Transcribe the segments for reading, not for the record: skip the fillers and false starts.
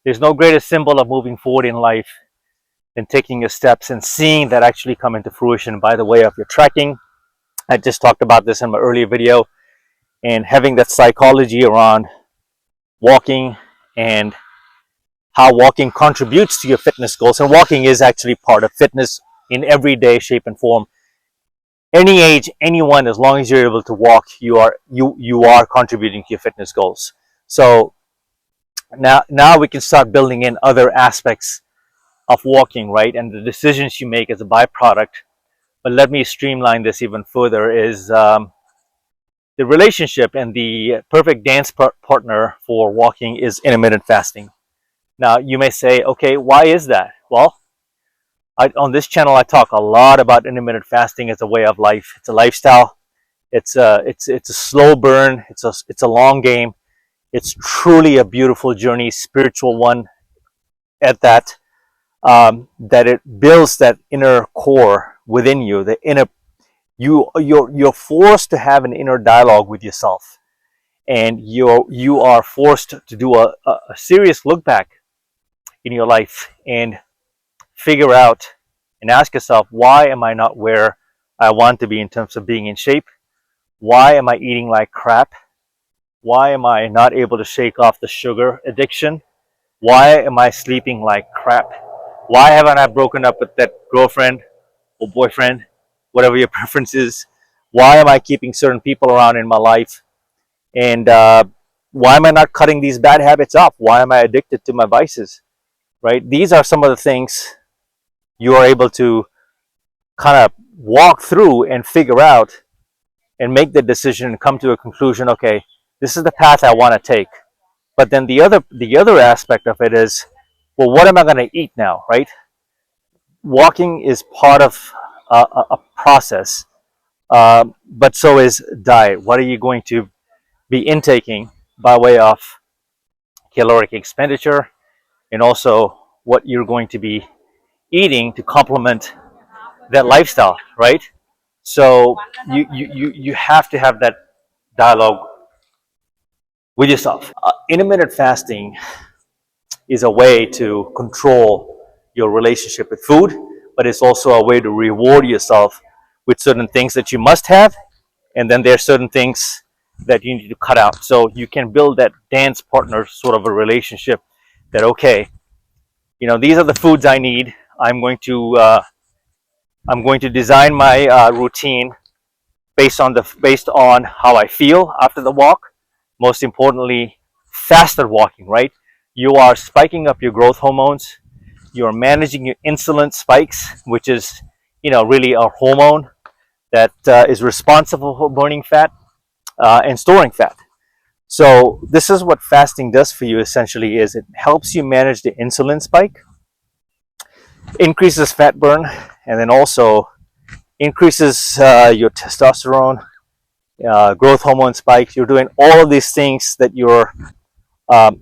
There's no greater symbol of moving forward in life than taking your steps and seeing that actually come into fruition by the way of your tracking. I just talked about this in my earlier video, and having that psychology around walking and how walking contributes to your fitness goals. And walking is actually part of fitness in everyday shape and form. Any age, anyone, as long as you're able to walk, you are contributing to your fitness goals. So now we can start building in other aspects of walking, right? And the decisions you make as a byproduct. But let me streamline this even further, is the relationship, and the perfect dance partner for walking is intermittent fasting. Now you may say, okay, why is that? Well, on this channel I talk a lot about intermittent fasting as a way of life. It's a lifestyle. It's a slow burn. It's a long game. It's truly a beautiful journey, spiritual one at that. That it builds that inner core within you. The inner you're forced to have an inner dialogue with yourself, and you are forced to do a serious look back in your life and figure out and ask yourself, why am I not where I want to be in terms of being in shape? Why am I eating like crap? Why am I not able to shake off the sugar addiction? Why am I sleeping like crap? Why haven't I broken up with that girlfriend or boyfriend, whatever your preference is? Why am I keeping certain people around in my life? And why am I not cutting these bad habits off? Why am I addicted to my vices? Right? These are some of the things you are able to kind of walk through and figure out and make the decision and come to a conclusion. Okay, this is the path I want to take. But then the other aspect of it is, well, what am I going to eat now, right? Walking is part of a process, but so is diet. What are you going to be intaking by way of caloric expenditure, and also what you're going to be eating to complement that lifestyle, right? So you have to have that dialogue with yourself. Intermittent fasting is a way to control your relationship with food, but it's also a way to reward yourself with certain things that you must have, and then there are certain things that you need to cut out. So you can build that dance partner sort of a relationship that, okay, these are the foods I need. I'm going to design my routine based on how I feel after the walk. Most importantly, fasted walking, right? You are spiking up your growth hormones. You're managing your insulin spikes, which is, really a hormone that is responsible for burning fat and storing fat. So this is what fasting does for you. Essentially, is it helps you manage the insulin spike, increases fat burn, and then also increases your testosterone, growth hormone spikes. You're doing all of these things that you're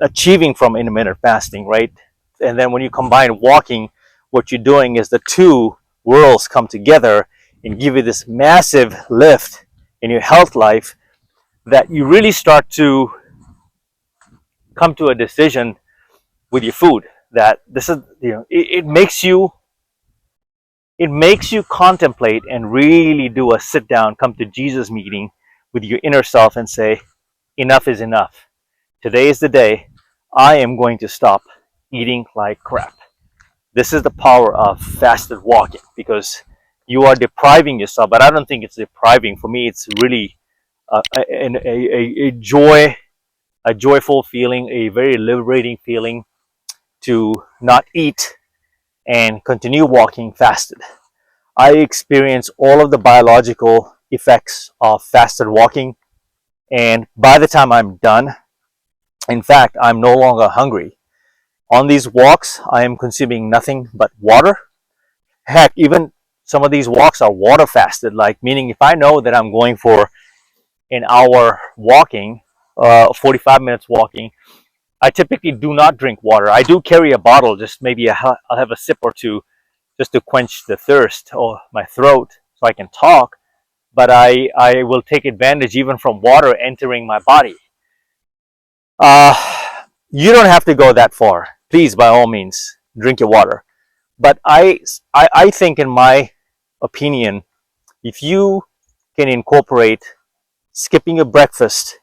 achieving from intermittent fasting, right? And then when you combine walking, what you're doing is the two worlds come together and give you this massive lift in your health life, that you really start to come to a decision with your food that this is, it makes you contemplate and really do a sit down, come to Jesus meeting with your inner self and say, enough is enough. Today is the day I am going to stop eating like crap. This is the power of fasted walking, because you are depriving yourself, but I don't think it's depriving. For me, it's really a joyful feeling, a very liberating feeling to not eat and continue walking fasted. I experience all of the biological effects of fasted walking, and by the time I'm done, in fact, I'm no longer hungry. On these walks, I am consuming nothing but water. Heck, even some of these walks are water fasted, like meaning if I know that I'm going for an hour walking, 45 minutes walking, I typically do not drink water. I do carry a bottle, just maybe I'll have a sip or two just to quench the thirst or my throat so I can talk. But I will take advantage even from water entering my body. You don't have to go that far please, by all means, drink your water. But I think, in my opinion, if you can incorporate skipping your breakfast,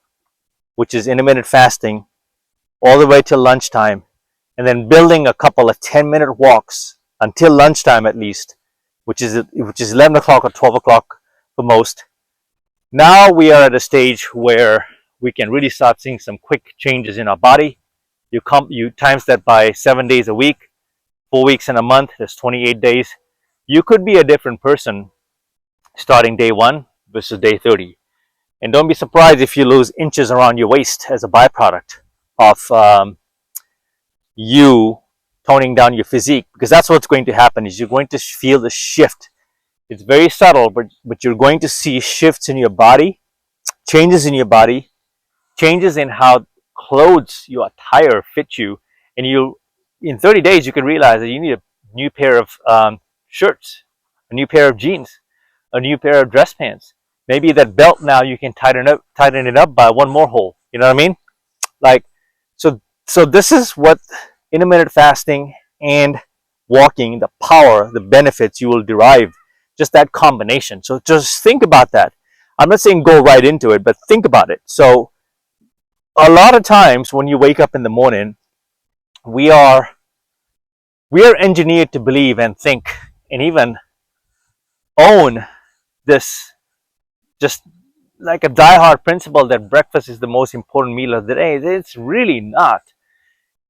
which is intermittent fasting, all the way till lunchtime, and then building a couple of 10-minute walks until lunchtime at least, which is 11 o'clock or 12 o'clock for most. Now we are at a stage where we can really start seeing some quick changes in our body. You times that by 7 days a week, 4 weeks in a month, that's 28 days. You could be a different person starting day 1 versus day 30. And don't be surprised if you lose inches around your waist as a byproduct of you toning down your physique, because that's what's going to happen. Is you're going to feel the shift. It's very subtle, but you're going to see shifts in your body, changes in your body, changes in how clothes you attire fit you, and in 30 days you can realize that you need a new pair of shirts, a new pair of jeans, a new pair of dress pants. Maybe that belt now you can tighten it up by one more hole. You know what I mean? Like, so this is what intermittent fasting and walking, the power, the benefits you will derive, just that combination. So just think about that. I'm not saying go right into it, but think about it. So a lot of times when you wake up in the morning, we are engineered to believe and think and even own this, just like a diehard principle, that breakfast is the most important meal of the day. It's really not.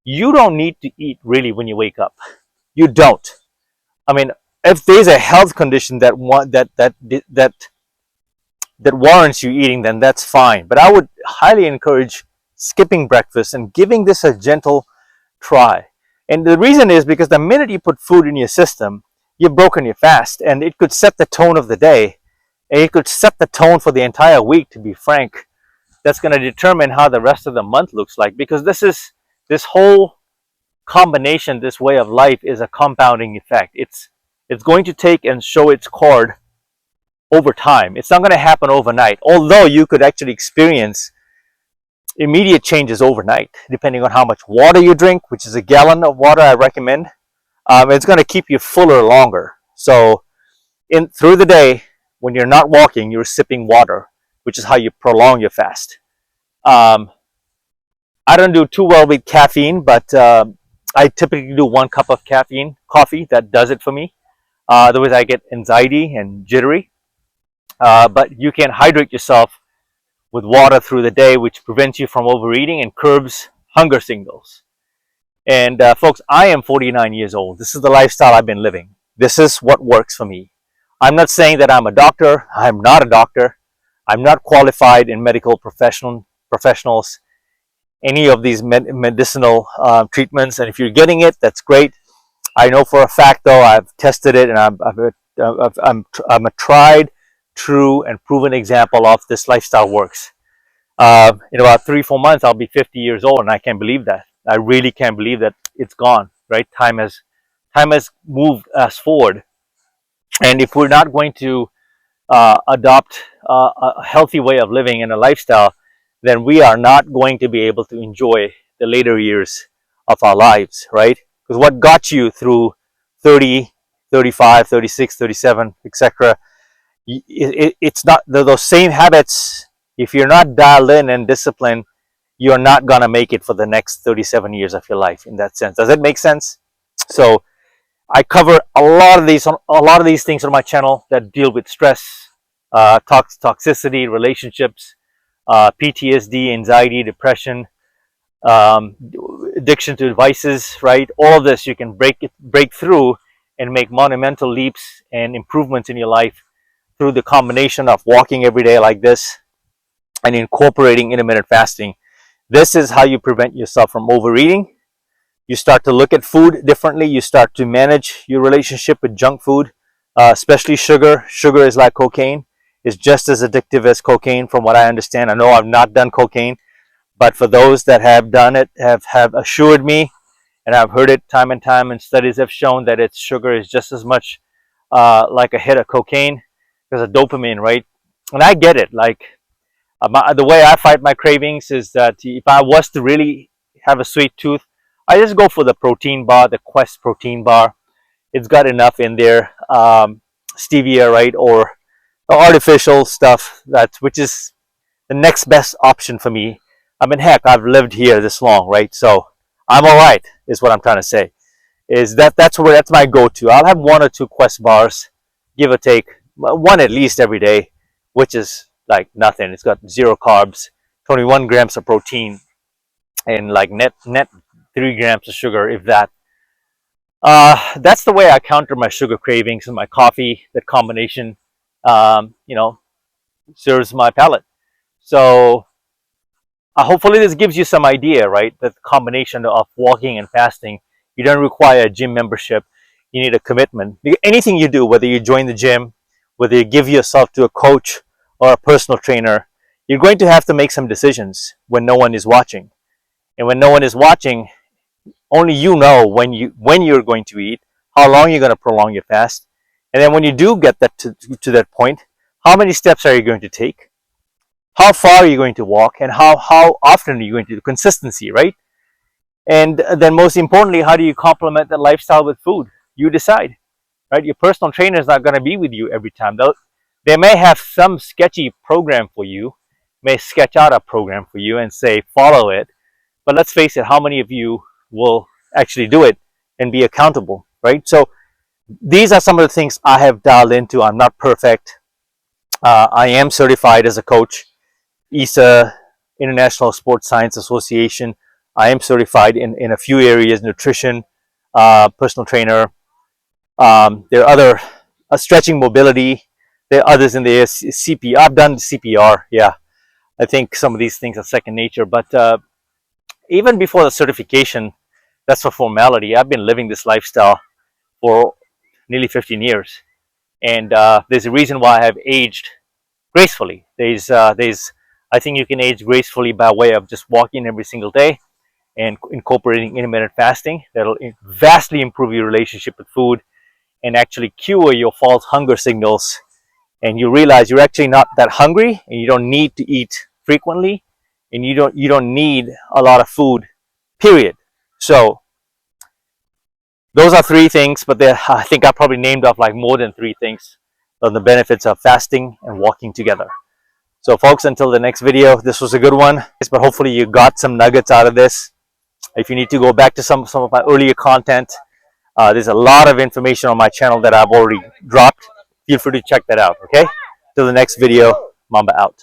You don't need to eat really when you wake up. You don't. I mean, if there's a health condition that warrants you eating, then that's fine. But I would highly encourage skipping breakfast and giving this a gentle try. And the reason is because the minute you put food in your system, you've broken your fast, and it could set the tone of the day, and it could set the tone for the entire week. To be frank, that's going to determine how the rest of the month looks like, because this whole combination, this way of life, is a compounding effect. It's going to take and show its card over time. It's not going to happen overnight, although you could actually experience immediate changes overnight, depending on how much water you drink, which is a gallon of water I recommend. It's going to keep you fuller longer. So through the day, when you're not walking, you're sipping water, which is how you prolong your fast. I don't do too well with caffeine, but I typically do 1 cup of coffee. That does it for me. Otherwise, I get anxiety and jittery. But you can hydrate yourself with water through the day, which prevents you from overeating and curbs hunger signals. And folks, I am 49 years old. This is the lifestyle I've been living. This is what works for me. I'm not saying that I'm a doctor. I'm not a doctor. I'm not qualified in medical professionals, any of these medicinal treatments. And if you're getting it, that's great. I know for a fact, though, I've tested it, and I'm a tried, true, and proven example of this lifestyle works. In about 3-4 months, I'll be 50 years old, and I can't believe that. I really can't believe that it's gone. Right? Time has moved us forward, and if we're not going to adopt a healthy way of living and a lifestyle, then we are not going to be able to enjoy the later years of our lives, right? Because what got you through 30, 35, 36, 37, etc., it's not those same habits. If you're not dialed in and disciplined, you're not going to make it for the next 37 years of your life, in that sense. Does that make sense? So I cover a lot of these things on my channel that deal with stress, toxicity, relationships, PTSD, anxiety, depression, addiction to devices, right? All of this you can break through and make monumental leaps and improvements in your life through the combination of walking every day like this and incorporating intermittent fasting. This is how you prevent yourself from overeating. You start to look at food differently. You start to manage your relationship with junk food, especially sugar. Sugar is like cocaine. It's just as addictive as cocaine, from what I understand. I know I've not done cocaine, but for those that have done it, have assured me, and I've heard it time and time, and studies have shown that sugar is just as much like a hit of cocaine because of dopamine, right? And I get it. Like the way I fight my cravings is that if I was to really have a sweet tooth, I just go for the protein bar, the Quest protein bar. It's got enough in there, stevia, right, or artificial stuff, which is the next best option for me. I mean, heck, I've lived here this long, right? So I'm all right, is what I'm trying to say. That's my go-to. I'll have one or two Quest bars, give or take, one at least every day, which is like nothing. It's got 0 carbs, 21 grams of protein, and like net 3 grams of sugar, if that. That's the way I counter my sugar cravings and my coffee. That combination, you know, serves my palate. So hopefully this gives you some idea, right? That the combination of walking and fasting, you don't require a gym membership. You need a commitment. Anything you do, whether you join the gym, whether you give yourself to a coach or a personal trainer, you're going to have to make some decisions when no one is watching. And when no one is watching, only you know when you're going to eat, how long you're going to prolong your fast, and then when you do get that to that point, how many steps are you going to take? How far are you going to walk, and how often are you going to do? Consistency, right? And then most importantly, how do you complement that lifestyle with food? You decide, right? Your personal trainer is not going to be with you every time. They may have some sketchy program for you, may sketch out a program for you and say follow it, but let's face it, how many of you will actually do it and be accountable, right? So these are some of the things I have dialed into. I'm not perfect. I am certified as a coach, ISA, International Sports Science Association. I am certified in a few areas: nutrition, personal trainer. There are other stretching, mobility. There are others in the CPR. I've done CPR. Yeah, I think some of these things are second nature. But even before the certification, that's for formality. I've been living this lifestyle for nearly 15 years, and there's a reason why I have aged gracefully. I think you can age gracefully by way of just walking every single day and incorporating intermittent fasting. That'll vastly improve your relationship with food and actually cure your false hunger signals. And you realize you're actually not that hungry, and you don't need to eat frequently, and you don't need a lot of food, period. So those are 3 things, but I think I probably named off like more than 3 things on the benefits of fasting and walking together. So folks, until the next video, this was a good one, but hopefully you got some nuggets out of this. If you need to go back to some of my earlier content, there's a lot of information on my channel that I've already dropped. Feel free to check that out, okay? Till the next video, Mamba out.